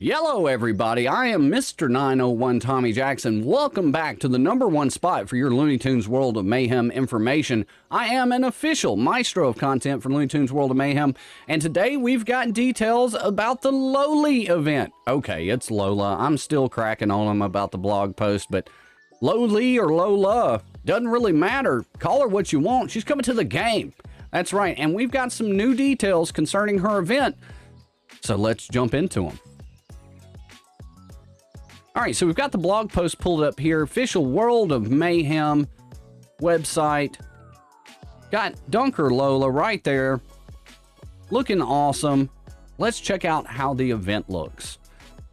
Hello everybody, I am Mr. 901 Tommy Jackson. Welcome back to the #1 spot for your Looney Tunes World of Mayhem information. I am an official maestro of content for Looney Tunes World of Mayhem, and today we've got details about the Lola event. Okay, it's Lola. I'm still cracking on them about the blog post, but Lola or Lola, doesn't really matter. Call her what you want. She's coming to the game. That's right, and we've got some new details concerning her event, so let's jump into them. All right, so we've got the blog post pulled up here. Official World of Mayhem website. Got Dunker Lola right there. Looking awesome. Let's check out how the event looks.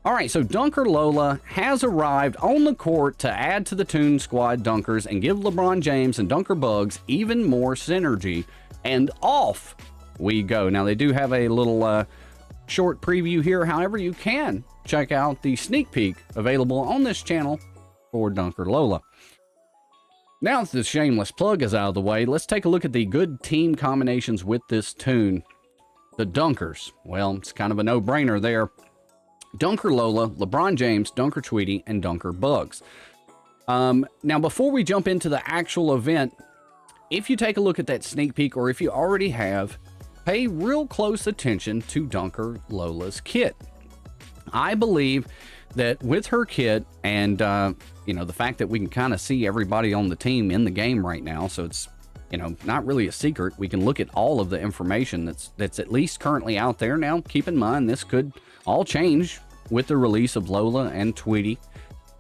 All right, so Dunker Lola has arrived on the court to add to the Toon Squad Dunkers and give LeBron James and Dunker Bugs even more synergy. And off we go. Now, they do have a little short preview here. However, you can check out the sneak peek available on this channel for Dunker Lola. Now that the shameless plug is out of the way, let's take a look at the good team combinations with this tune. The Dunkers, well, it's kind of a no-brainer there. Dunker Lola, LeBron James, Dunker Tweety, and Dunker Bugs. Now, before we jump into the actual event, if you take a look at that sneak peek, or if you already have, pay real close attention to Dunker Lola's kit. I believe that with her kit and, you know, the fact that we can kind of see everybody on the team in the game right now, so it's, you know, not really a secret. We can look at all of the information that's at least currently out there. Now, keep in mind, this could all change with the release of Lola and Tweety.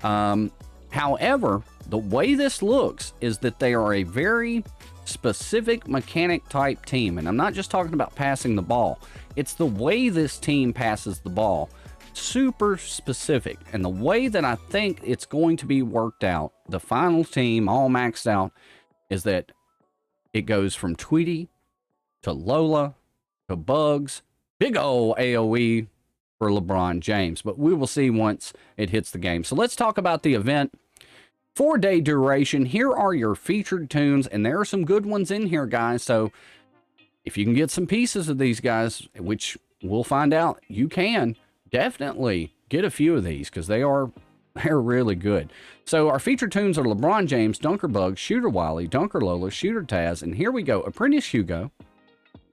However, the way this looks is that they are a very specific mechanic type team, and I'm not just talking about passing the ball. It's the way this team passes the ball. Super specific, and the way that I think it's going to be worked out, the final team all maxed out, is that it goes from Tweety to Lola to Bugs, big ol' AoE for LeBron James, but we will see once it hits the game. So let's talk about the event. 4-day duration. Here are your featured tunes, and there are some good ones in here, guys. So if you can get some pieces of these guys, which we'll find out you can, definitely get a few of these, because they're really good. So our featured tunes are LeBron James, Dunker Bugs, Shooter Wily, Dunker Lola, Shooter Taz, and here we go. Apprentice Hugo,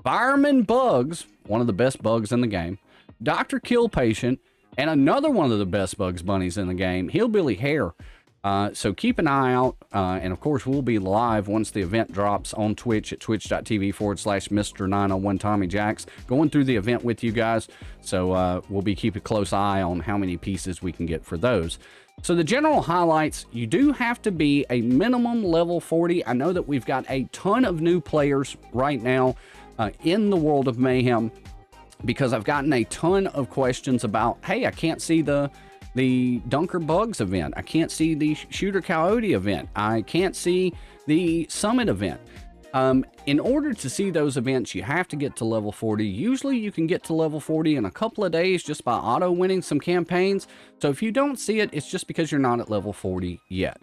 Fireman Bugs, one of the best bugs in the game, Dr. Kill Patient, and another one of the best Bugs Bunnies in the game, Hillbilly Hare. So keep an eye out, and of course we'll be live once the event drops on Twitch at twitch.tv/Mr. 901 Tommy Jacks, going through the event with you guys. So we'll be keeping a close eye on how many pieces we can get for those. So the general highlights, you do have to be a minimum level 40. I know that we've got a ton of new players right now in the World of Mayhem, because I've gotten a ton of questions about, hey, I can't see the Dunker Bugs event. I can't see the Shooter Coyote event. I can't see the Summit event. In order to see those events, you have to get to level 40. Usually you can get to level 40 in a couple of days just by auto winning some campaigns. So if you don't see it, it's just because you're not at level 40 yet.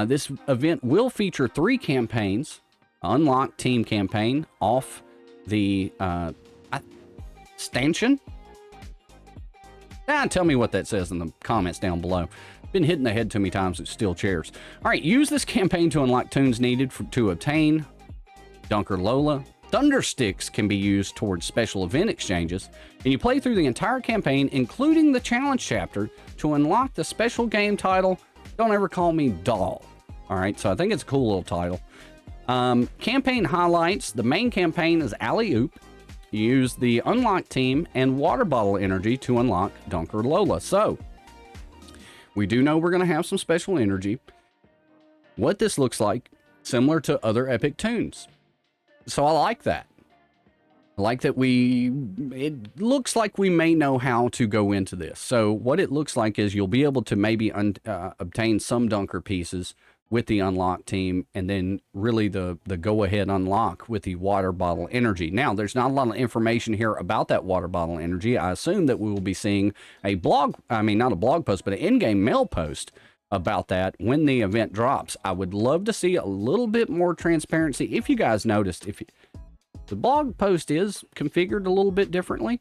This event will feature 3 campaigns. Unlock team campaign off the stanchion. Tell me what that says in the comments down below. Been hitting the head too many times with steel chairs. All right, use this campaign to unlock tunes needed to obtain Dunker Lola. Thunder Sticks can be used towards special event exchanges, and you play through the entire campaign, including the challenge chapter, to unlock the special game title, Don't Ever Call Me Doll. All right, so I think it's a cool little title. Campaign highlights. The main campaign is Alley Oop. You use the unlock team and water bottle energy to unlock Dunker Lola. So we do know we're going to have some special energy. What this looks like, similar to other epic tunes. So I like that. I like that it looks like we may know how to go into this. So what it looks like is you'll be able to maybe obtain some Dunker pieces with the unlock team, and then really the go-ahead unlock with the water bottle energy. Now, there's not a lot of information here about that water bottle energy. I assume that we will be seeing a blog, I mean, not a blog post, but an in-game mail post about that when the event drops. I would love to see a little bit more transparency. If you guys noticed, the blog post is configured a little bit differently.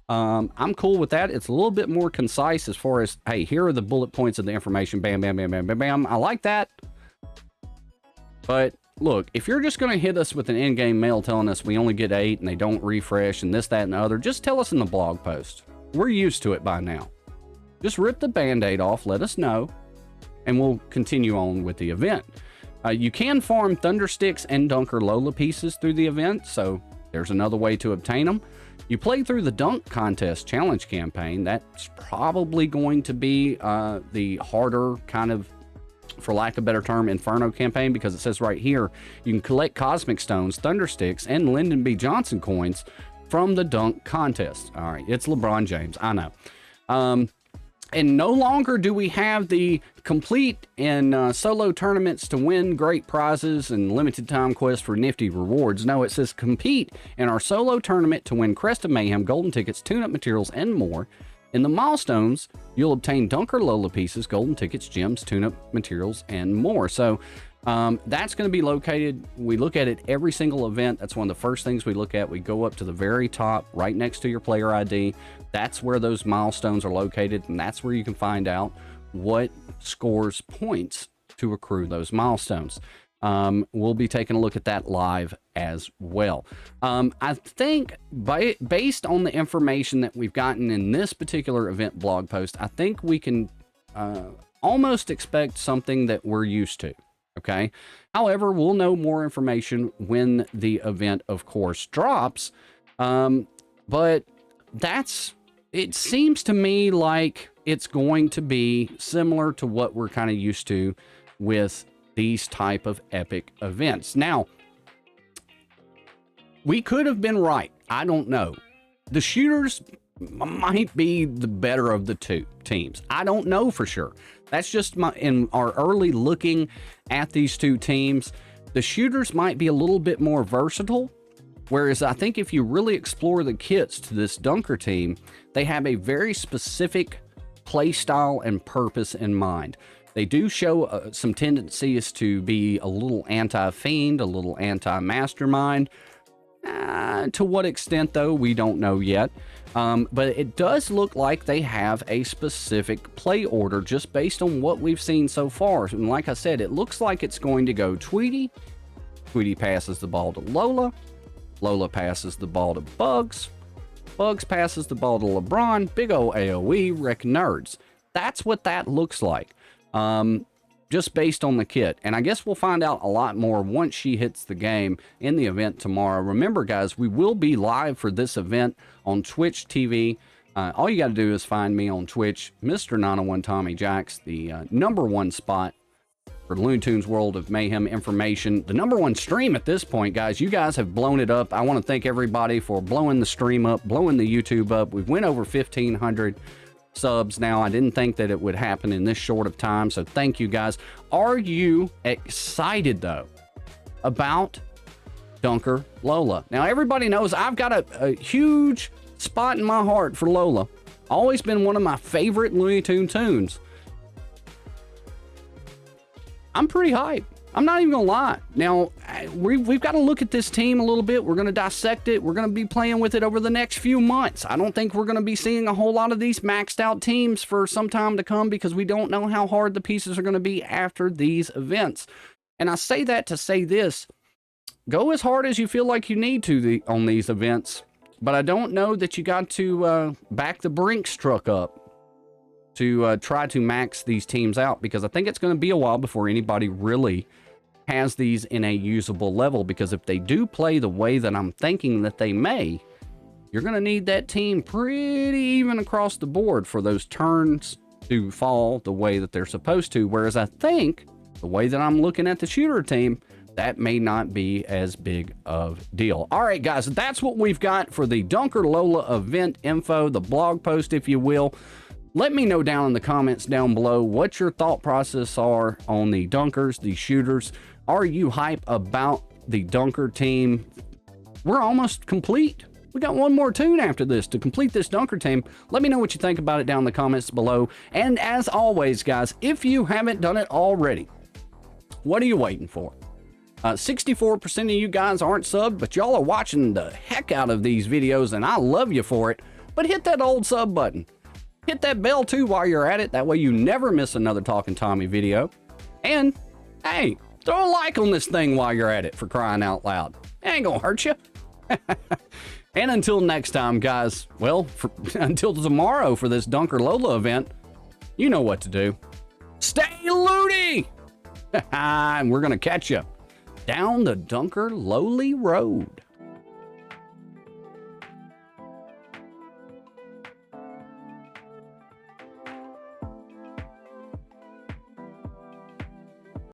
I'm cool with that. It's a little bit more concise as far as, hey, here are the bullet points of the information. Bam, bam, bam, bam, bam, bam. I like that. But look, if you're just going to hit us with an in-game mail telling us we only get 8 and they don't refresh and this, that, and the other, just tell us in the blog post. We're used to it by now. Just rip the Band-Aid off, let us know, and we'll continue on with the event. You can farm Thunder Sticks and Dunker Lola pieces through the event, so there's another way to obtain them. You play through the Dunk Contest Challenge campaign. That's probably going to be the harder kind of, for lack of a better term, Inferno campaign, because it says right here, you can collect Cosmic Stones, Thunder Sticks, and Lyndon B. Johnson coins from the Dunk Contest. All right, it's LeBron James, I know. And no longer do we have the complete and solo tournaments to win great prizes and limited time quests for nifty rewards. No, it says compete in our solo tournament to win Crest of Mayhem, golden tickets, tune-up materials, and more. In the milestones, you'll obtain Dunker Lola pieces, golden tickets, gems, tune-up materials, and more. So that's going to be located. We look at it every single event. That's one of the first things we look at. We go up to the very top, right next to your player ID. That's where those milestones are located, and that's where you can find out what scores points to accrue those milestones. We'll be taking a look at that live as well. I think based on the information that we've gotten in this particular event blog post, I think we can almost expect something that we're used to. Okay. However, we'll know more information when the event, of course, drops. But it seems to me like it's going to be similar to what we're kind of used to with these type of epic events. Now, we could have been right. I don't know. The shooters might be the better of the two teams. I don't know for sure. That's just in our early looking at these two teams. The shooters might be a little bit more versatile. Whereas I think if you really explore the kits to this Dunker team, they have a very specific play style and purpose in mind. They do show some tendencies to be a little anti-fiend, a little anti-mastermind. To what extent, though, we don't know yet. But it does look like they have a specific play order just based on what we've seen so far. And like I said, it looks like it's going to go Tweety. Tweety passes the ball to Lola. Lola passes the ball to Bugs. Bugs passes the ball to LeBron. Big ol' AoE, wreck nerds. That's what that looks like. Just based on the kit. And I guess we'll find out a lot more once she hits the game in the event tomorrow. Remember, guys, we will be live for this event on Twitch TV. All you got to do is find me on Twitch, Mr. 901 Tommy Jacks, the #1 spot for Looney Tunes World of Mayhem information. The #1 stream at this point, guys. You guys have blown it up. I want to thank everybody for blowing the stream up, blowing the YouTube up. We've went over 1,500 subs now. I didn't think that it would happen in this short of time, so thank you, guys. Are you excited, though, about Dunker Lola? Now, everybody knows I've got a huge spot in my heart for Lola. Always been one of my favorite Looney Tunes tunes. I'm pretty hyped. I'm not even gonna lie. Now, we've got to look at this team a little bit. We're gonna dissect it. We're gonna be playing with it over the next few months. I don't think we're gonna be seeing a whole lot of these maxed out teams for some time to come because we don't know how hard the pieces are gonna be after these events. And I say that to say this: go as hard as you feel like you need to on these events, but I don't know that you got to back the Brinks truck up to try to max these teams out, because I think it's going to be a while before anybody really has these in a usable level, because if they do play the way that I'm thinking that they may, you're going to need that team pretty even across the board for those turns to fall the way that they're supposed to. Whereas I think the way that I'm looking at the shooter team, that may not be as big of a deal. All right, guys, that's what we've got for the Dunker Lola event info, the blog post, if you will. Let me know down in the comments down below what your thought process are on the Dunkers, the shooters. Are you hype about the Dunker team? We're almost complete. We got one more tune after this to complete this dunker team. Let me know what you think about it down in the comments below. And as always, guys, if you haven't done it already, what are you waiting for? 64% of you guys aren't subbed, but y'all are watching the heck out of these videos, and I love you for it. But hit that old sub button. Hit that bell too while you're at it. That way you never miss another Talking Tommy video. And, hey, throw a like on this thing while you're at it, for crying out loud. It ain't gonna hurt you. And until next time, guys, well, until tomorrow for this Dunker Lola event, you know what to do. Stay loony! And we're gonna catch you down the Dunker Lowly Road.